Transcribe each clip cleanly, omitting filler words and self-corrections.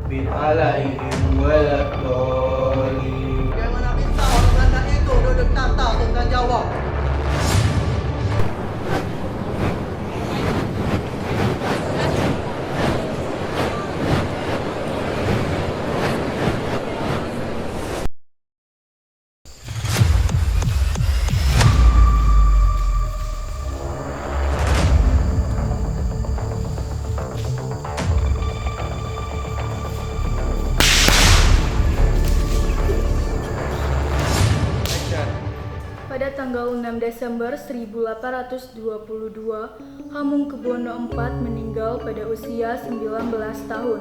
عليهم ولا الضالين. Bagaimana bisa orang Belanda itu duduk tata Sultan Jawa? Pada tanggal 6 Desember 1822, Hamengkubuwono IV meninggal pada usia 19 tahun.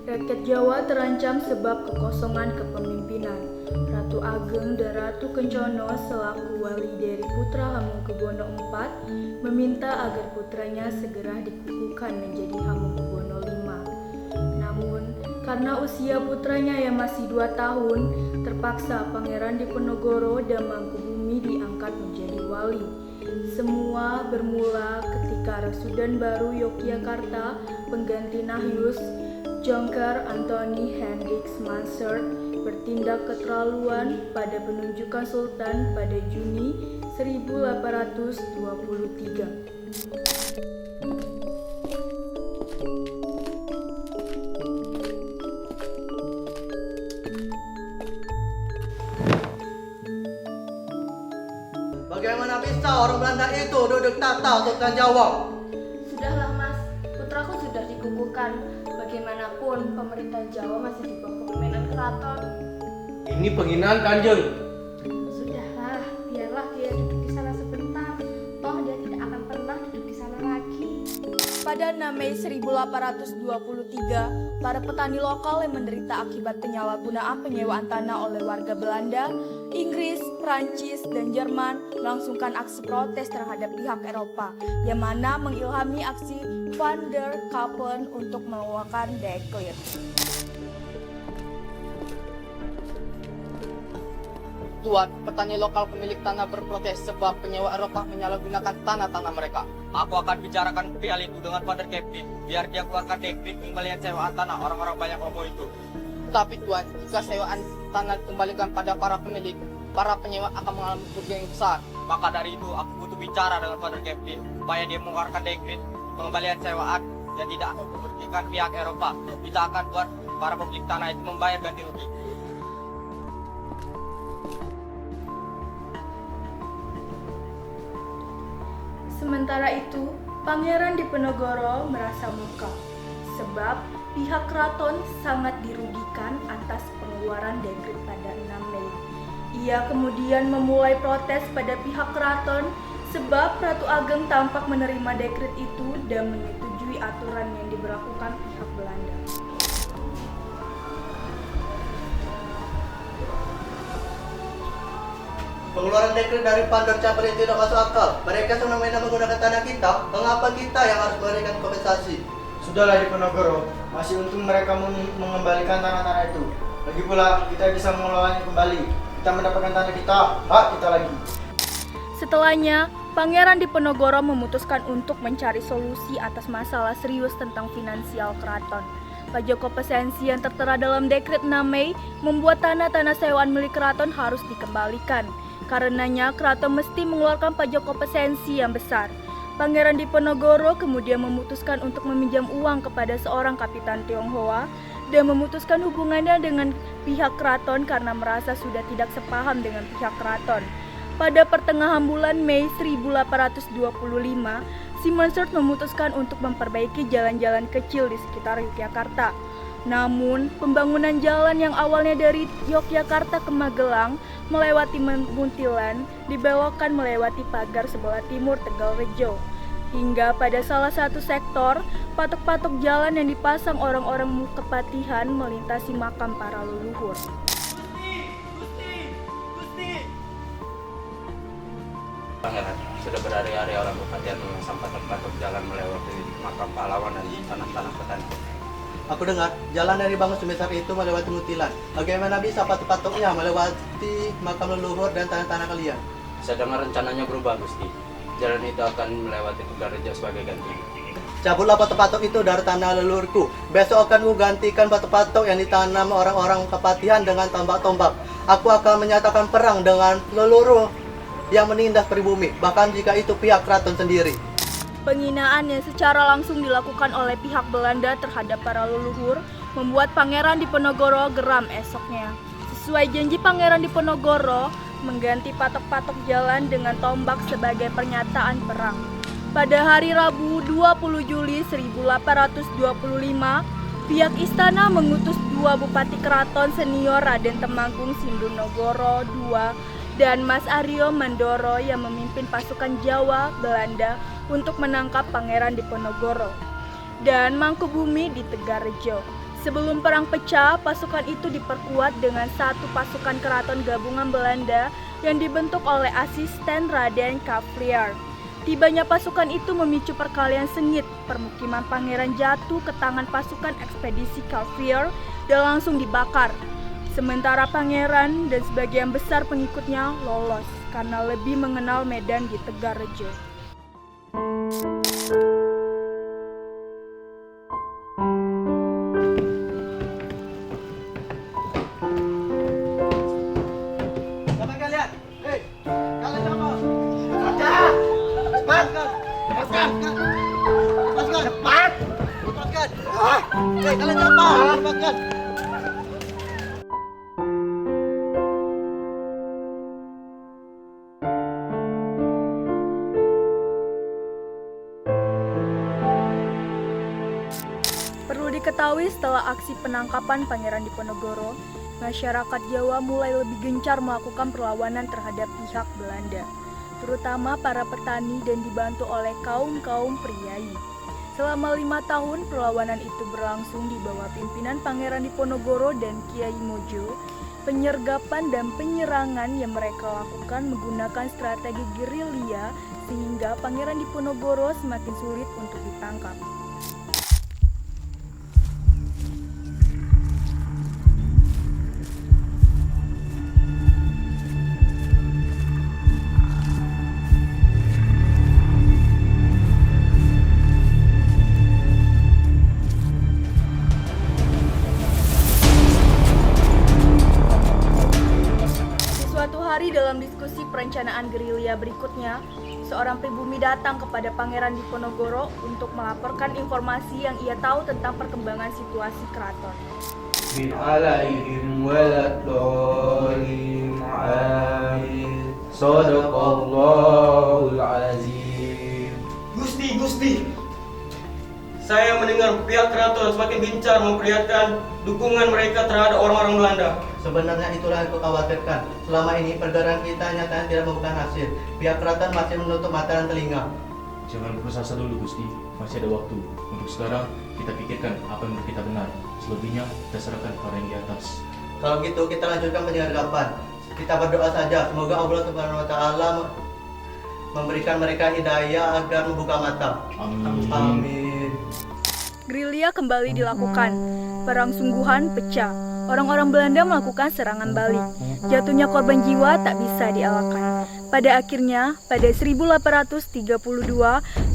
Rakyat Jawa terancam sebab kekosongan kepemimpinan. Ratu Ageng dan Ratu Kencono selaku wali dari putra Hamengkubuwono IV meminta agar putranya segera dikukuhkan menjadi Hamengkubuwono V. Namun, karena usia putranya yang masih 2 tahun, terpaksa Pangeran Diponegoro dan Mangkubumi diangkat menjadi wali. Semua bermula ketika Resudan Baru Yogyakarta pengganti Nahyus Jonker Anthony Hendrik Mansert bertindak keterlaluan pada penunjukan Sultan pada Juni 1823. Bagaimana bisa orang Belanda itu duduk tata Sultan Jawa? Sudahlah Mas, putraku sudah dikukuhkan. Bagaimanapun pemerintah Jawa masih di bawah kepemimpinan keraton. Ini penghinaan Kanjeng. Sudahlah, biarlah dia duduk di sana sebentar. Toh dia tidak akan pernah duduk di sana lagi. Pada 6 Mei 1823, para petani lokal yang menderita akibat penyalahgunaan penyewaan tanah oleh warga Belanda, Inggris, Prancis, dan Jerman melangsungkan aksi protes terhadap pihak Eropa, yang mana mengilhami aksi Van der Kapen untuk mengeluarkan dekret. Tuan, petani lokal pemilik tanah berprotes sebab penyewa Eropa menyalahgunakan tanah-tanah mereka. Aku akan bicarakan hal itu dengan Father Captain, biar dia keluarkan dekret pengembalian sewaan tanah orang-orang banyak omong itu. Tapi Tuan, jika sewaan tanah dikembalikan pada para pemilik, para penyewa akan mengalami kerugian yang besar. Maka dari itu, aku butuh bicara dengan Father Captain, supaya dia mengeluarkan dekret pengembalian sewaan dan tidak akan merugikan pihak Eropa. Kita akan buat para pemilik tanah itu membayar ganti rugi. Sementara itu, Pangeran Diponegoro merasa muka sebab pihak keraton sangat dirugikan atas pengeluaran dekret pada 6 Mei. Ia kemudian memulai protes pada pihak keraton sebab Ratu Ageng tampak menerima dekret itu dan menyetujui aturan yang diberlakukan pihak Belanda. Pengeluaran dekret dari Van der Kapen itu tidak masuk akal. Mereka semena-mena menggunakan tanah kita. Mengapa kita yang harus memberikan kompensasi? Sudahlah Diponegoro, masih untung mereka mengembalikan tanah-tanah itu. Lagi pula kita bisa mengelolanya kembali. Kita mendapatkan tanah kita, hak kita lagi. Setelahnya, Pangeran Diponegoro memutuskan untuk mencari solusi atas masalah serius tentang finansial keraton. Pajak kompetensi yang tertera dalam dekret 6 Mei membuat tanah-tanah sewaan milik keraton harus dikembalikan. Karenanya, keraton mesti mengeluarkan pajak kompetensi yang besar. Pangeran Diponegoro kemudian memutuskan untuk meminjam uang kepada seorang kapitan Tionghoa dan memutuskan hubungannya dengan pihak keraton karena merasa sudah tidak sepaham dengan pihak keraton. Pada pertengahan bulan Mei 1825, si Mansert memutuskan untuk memperbaiki jalan-jalan kecil di sekitar Yogyakarta. Namun, pembangunan jalan yang awalnya dari Yogyakarta ke Magelang melewati Muntilan dibelokkan melewati pagar sebelah timur Tegalrejo. Hingga pada salah satu sektor, patok-patok jalan yang dipasang orang-orang kepatihan melintasi makam para leluhur. Pangeran, sudah berhari-hari orang kepatihan memasang patok-patok jalan melewati makam pahlawan dan tanah-tanah petani. Aku dengar jalan dari bangun sebesar itu melewati Mutilan. Bagaimana bisa patok-patoknya melewati makam leluhur dan tanah-tanah kalian? Saya dengar rencananya berubah, Gusti. Jalan itu akan melewati Tegalrejo sebagai ganti. Cabutlah patok-patok itu dari tanah leluhurku. Besok akan kugantikan patok-patok yang ditanam orang-orang kepatihan dengan tombak-tombak. Aku akan menyatakan perang dengan leluhur yang menindas pribumi, bahkan jika itu pihak keraton sendiri. Penghinaan yang secara langsung dilakukan oleh pihak Belanda terhadap para leluhur membuat Pangeran Diponegoro geram esoknya. Sesuai janji Pangeran Diponegoro mengganti patok-patok jalan dengan tombak sebagai pernyataan perang. Pada hari Rabu 20 Juli 1825, pihak istana mengutus 2 bupati keraton senior Raden Temanggung Sindunogoro II dan Mas Aryo Mandoro yang memimpin pasukan Jawa Belanda untuk menangkap Pangeran Diponegoro dan Mangkubumi di Tegarrejo. Sebelum perang pecah, pasukan itu diperkuat dengan 1 pasukan keraton gabungan Belanda yang dibentuk oleh asisten Raden Cavalier. Tibanya pasukan itu memicu perkelahian sengit, permukiman pangeran jatuh ke tangan pasukan ekspedisi Cavalier dan langsung dibakar. Sementara pangeran dan sebagian besar pengikutnya lolos karena lebih mengenal medan di Tegarrejo. Siapa kalian? Hei, kalian siapa? Lepaskan! Cepat! Lepaskan! Hei, kalian siapa? Lepaskan! Perlu diketahui setelah aksi penangkapan Pangeran Diponegoro, masyarakat Jawa mulai lebih gencar melakukan perlawanan terhadap pihak Belanda, terutama para petani dan dibantu oleh kaum-kaum priai. Selama 5 tahun perlawanan itu berlangsung di bawah pimpinan Pangeran Diponegoro dan Kiai Mojo. Penyergapan dan penyerangan yang mereka lakukan menggunakan strategi gerilya sehingga Pangeran Diponegoro semakin sulit untuk ditangkap. Suatu hari dalam diskusi perencanaan gerilya berikutnya, seorang pribumi datang kepada Pangeran Diponegoro untuk melaporkan informasi yang ia tahu tentang perkembangan situasi keraton. Min alaihim waladhdallin amin. Shadaqallahul azim. Gusti, saya mendengar pihak keraton semakin gencar memperlihatkan dukungan mereka terhadap orang-orang Belanda. Sebenarnya itulah yang aku khawatirkan. Selama ini pergerakan kita nyatanya tidak membuahkan hasil. Pihak keraton masih menutup mata dan telinga. Jangan berputus asa dulu Gusti, masih ada waktu. Untuk sekarang kita pikirkan apa yang menurut kita benar. Selebihnya kita serahkan kepada yang di atas. Kalau gitu kita lanjutkan penyergapan. Kita berdoa saja, semoga Allah Subhanahu wa Ta'ala memberikan mereka hidayah agar membuka mata. Amin. Amin. Gerilya kembali dilakukan. Perang sungguhan pecah. Orang-orang Belanda melakukan serangan balik. Jatuhnya korban jiwa tak bisa dielakkan. Pada akhirnya, pada 1832,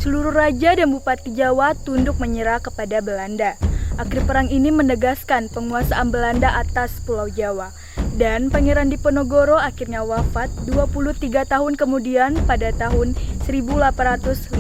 seluruh raja dan bupati Jawa tunduk menyerah kepada Belanda. Akhir perang ini menegaskan penguasaan Belanda atas Pulau Jawa. Dan Pangeran Diponegoro akhirnya wafat 23 tahun kemudian pada tahun 1855.